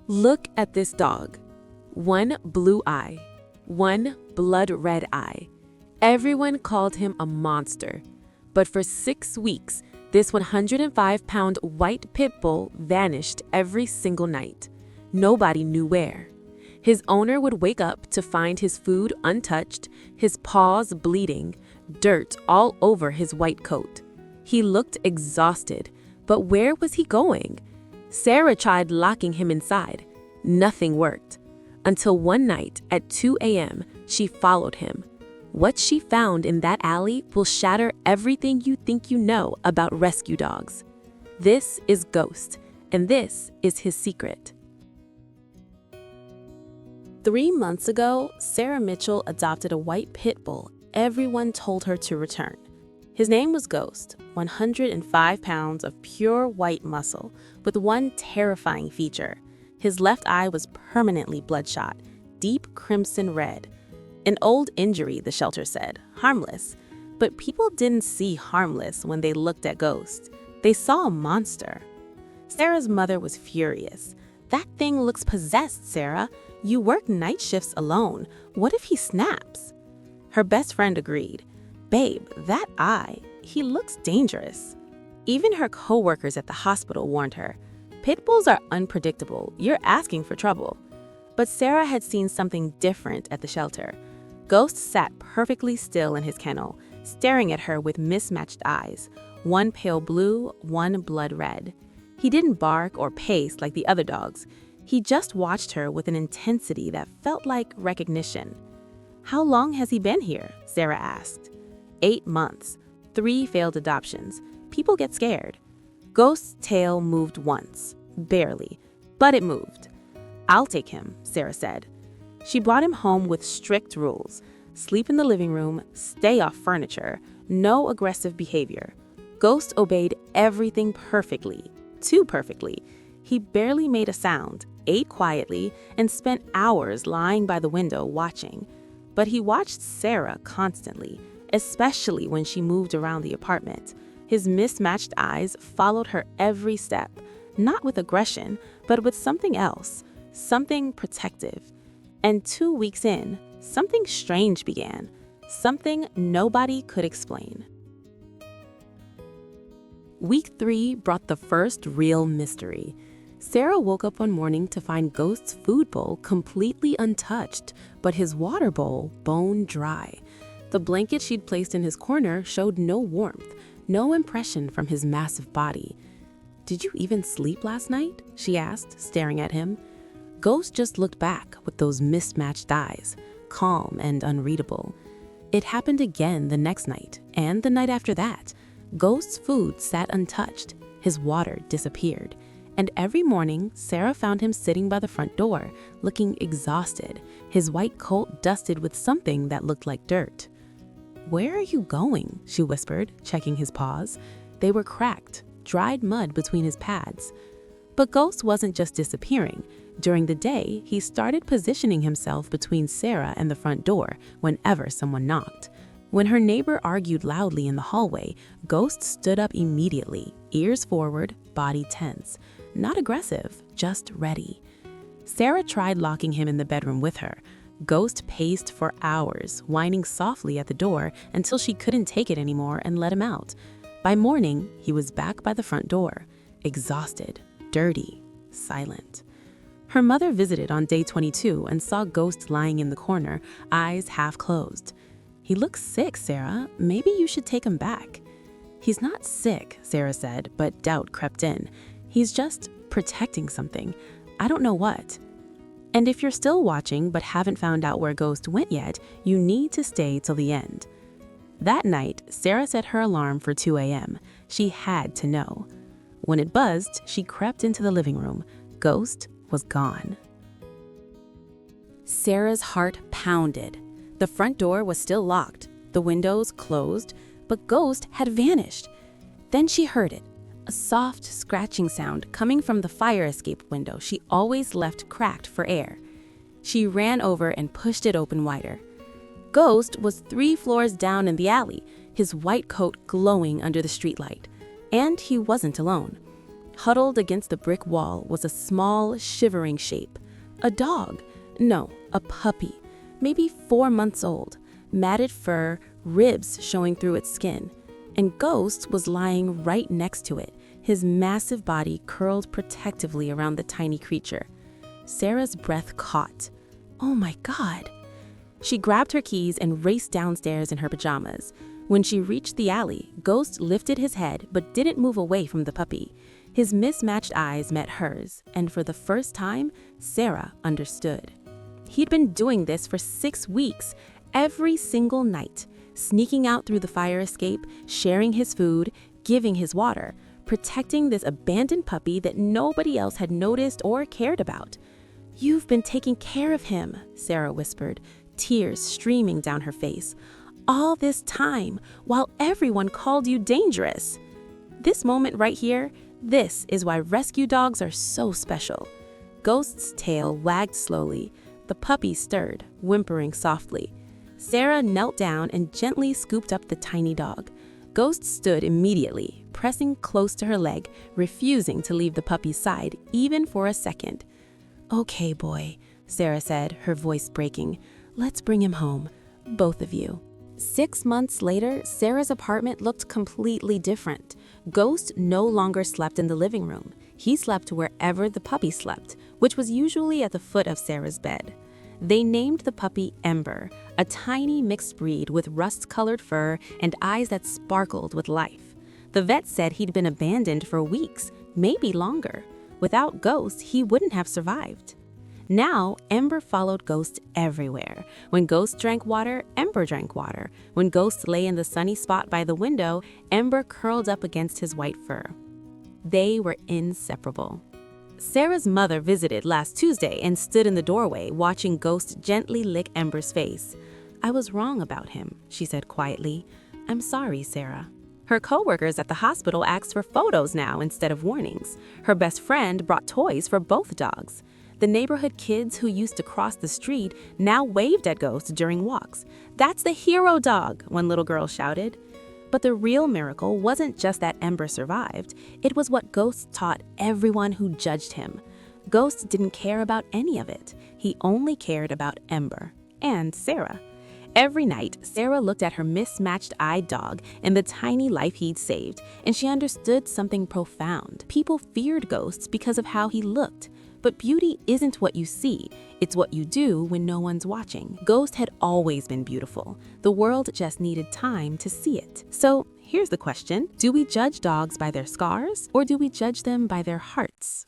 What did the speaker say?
Look at this dog. One blue eye, one blood red eye. Everyone called him a monster. But for 6 weeks, this 105-pound white pit bull vanished every single night. Nobody knew where. His owner would wake up to find his food untouched, his paws bleeding, dirt all over his white coat. He looked exhausted, but where was he going? Sarah tried locking him inside. Nothing worked. Until one night at 2 a.m., she followed him. What she found in that alley will shatter everything you think you know about rescue dogs. This is Ghost, and this is his secret. 3 months ago, Sarah Mitchell adopted a white pit bull everyone told her to return. His name was Ghost, 105 pounds of pure white muscle, with one terrifying feature. His left eye was permanently bloodshot, deep crimson red. An old injury, the shelter said, harmless. But people didn't see harmless when they looked at Ghost. They saw a monster. Sarah's mother was furious. "That thing looks possessed, Sarah. You work night shifts alone. What if he snaps?" Her best friend agreed. "Babe, that eye, he looks dangerous." Even her co-workers at the hospital warned her, "Pit bulls are unpredictable. You're asking for trouble." But Sarah had seen something different at the shelter. Ghost sat perfectly still in his kennel, staring at her with mismatched eyes, one pale blue, one blood red. He didn't bark or pace like the other dogs. He just watched her with an intensity that felt like recognition. "How long has he been here?" Sarah asked. 8 months, 3 failed adoptions. People get scared. Ghost's tail moved once, barely, but it moved. "I'll take him," Sarah said. She brought him home with strict rules. Sleep in the living room, stay off furniture, no aggressive behavior. Ghost obeyed everything perfectly, too perfectly. He barely made a sound, ate quietly, and spent hours lying by the window watching. But he watched Sarah constantly, especially when she moved around the apartment. His mismatched eyes followed her every step, not with aggression, but with something else, something protective. And 2 weeks in, something strange began, something nobody could explain. Week 3 brought the first real mystery. Sarah woke up one morning to find Ghost's food bowl completely untouched, but his water bowl bone dry. The blanket she'd placed in his corner showed no warmth, no impression from his massive body. "Did you even sleep last night?" she asked, staring at him. Ghost just looked back with those mismatched eyes, calm and unreadable. It happened again the next night, and the night after that. Ghost's food sat untouched, his water disappeared, and every morning Sarah found him sitting by the front door, looking exhausted, his white coat dusted with something that looked like dirt. "Where are you going?" she whispered, checking his paws. They were cracked, dried mud between his pads. But Ghost wasn't just disappearing. During the day, he started positioning himself between Sarah and the front door whenever someone knocked. When her neighbor argued loudly in the hallway, Ghost stood up immediately, ears forward, body tense. Not aggressive, just ready. Sarah tried locking him in the bedroom with her. Ghost paced for hours, whining softly at the door until she couldn't take it anymore and let him out. By morning, he was back by the front door, exhausted, dirty, silent. Her mother visited on day 22 and saw Ghost lying in the corner, eyes half closed. "He looks sick, Sarah. Maybe you should take him back." "He's not sick," Sarah said, but doubt crept in. "He's just protecting something. I don't know what." And if you're still watching but haven't found out where Ghost went yet, you need to stay till the end. That night, Sarah set her alarm for 2 a.m. She had to know. When it buzzed, she crept into the living room. Ghost was gone. Sarah's heart pounded. The front door was still locked, the windows closed, but Ghost had vanished. Then she heard it, a soft scratching sound coming from the fire escape window she always left cracked for air. She ran over and pushed it open wider. Ghost was 3 floors down in the alley, his white coat glowing under the streetlight. And he wasn't alone. Huddled against the brick wall was a small, shivering shape. A dog. No, a puppy. Maybe 4 months old. Matted fur, ribs showing through its skin. And Ghost was lying right next to it, his massive body curled protectively around the tiny creature. Sarah's breath caught. Oh my God. She grabbed her keys and raced downstairs in her pajamas. When she reached the alley, Ghost lifted his head but didn't move away from the puppy. His mismatched eyes met hers, and for the first time, Sarah understood. He'd been doing this for 6 weeks, every single night, sneaking out through the fire escape, sharing his food, giving his water, protecting this abandoned puppy that nobody else had noticed or cared about. "You've been taking care of him," Sarah whispered, tears streaming down her face. "All this time, while everyone called you dangerous." This moment right here, this is why rescue dogs are so special. Ghost's tail wagged slowly. The puppy stirred, whimpering softly. Sarah knelt down and gently scooped up the tiny dog. Ghost stood immediately, pressing close to her leg, refusing to leave the puppy's side, even for a second. "Okay, boy," Sarah said, her voice breaking. "Let's bring him home, both of you." 6 months later, Sarah's apartment looked completely different. Ghost no longer slept in the living room. He slept wherever the puppy slept, which was usually at the foot of Sarah's bed. They named the puppy Ember, a tiny mixed breed with rust-colored fur and eyes that sparkled with life. The vet said he'd been abandoned for weeks, maybe longer. Without Ghost, he wouldn't have survived. Now, Ember followed Ghost everywhere. When Ghost drank water, Ember drank water. When Ghost lay in the sunny spot by the window, Ember curled up against his white fur. They were inseparable. Sarah's mother visited last Tuesday and stood in the doorway, watching Ghost gently lick Ember's face. "I was wrong about him," she said quietly. "I'm sorry, Sarah." Her coworkers at the hospital asked for photos now instead of warnings. Her best friend brought toys for both dogs. The neighborhood kids who used to cross the street now waved at Ghost during walks. "That's the hero dog," one little girl shouted. But the real miracle wasn't just that Ember survived. It was what Ghost taught everyone who judged him. Ghost didn't care about any of it. He only cared about Ember and Sarah. Every night, Sarah looked at her mismatched-eyed dog and the tiny life he'd saved, and she understood something profound. People feared Ghost because of how he looked. But beauty isn't what you see, it's what you do when no one's watching. Ghost had always been beautiful. The world just needed time to see it. So here's the question: do we judge dogs by their scars, or do we judge them by their hearts?